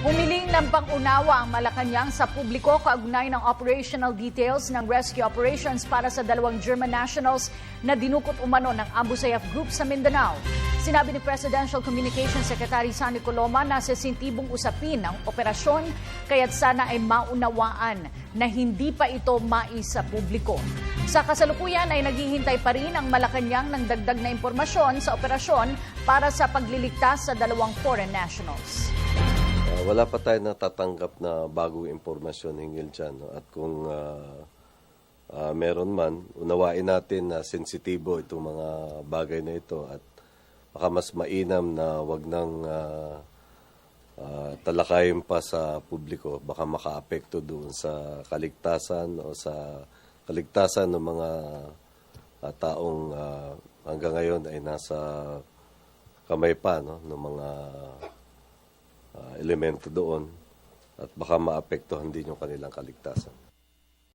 Humiling ng pang-unawa ang Malacanang sa publiko kaugnay ng operational details ng rescue operations para sa 2 German nationals na dinukot umano ng Abu Sayyaf Group sa Mindanao. Sinabi ni Presidential Communications Secretary Sonny Coloma na sensitibong usapin ang operasyon kaya't sana ay maunawaan na hindi pa ito mais sa publiko. Sa kasalukuyan ay naghihintay pa rin ang Malacanang ng dagdag na impormasyon sa operasyon para sa pagliligtas sa 2 foreign nationals. Wala pa tayo natatanggap na bagong impormasyon hinggil dyan. No? At kung meron man, unawain natin na sensitibo itong mga bagay na ito at baka mas mainam na wag nang talakayin pa sa publiko. Baka makaapekto doon sa kaligtasan o sa kaligtasan ng mga taong hanggang ngayon ay nasa kamay pa no, ng mga elemento doon at baka maapektuhan din yung kanilang kaligtasan.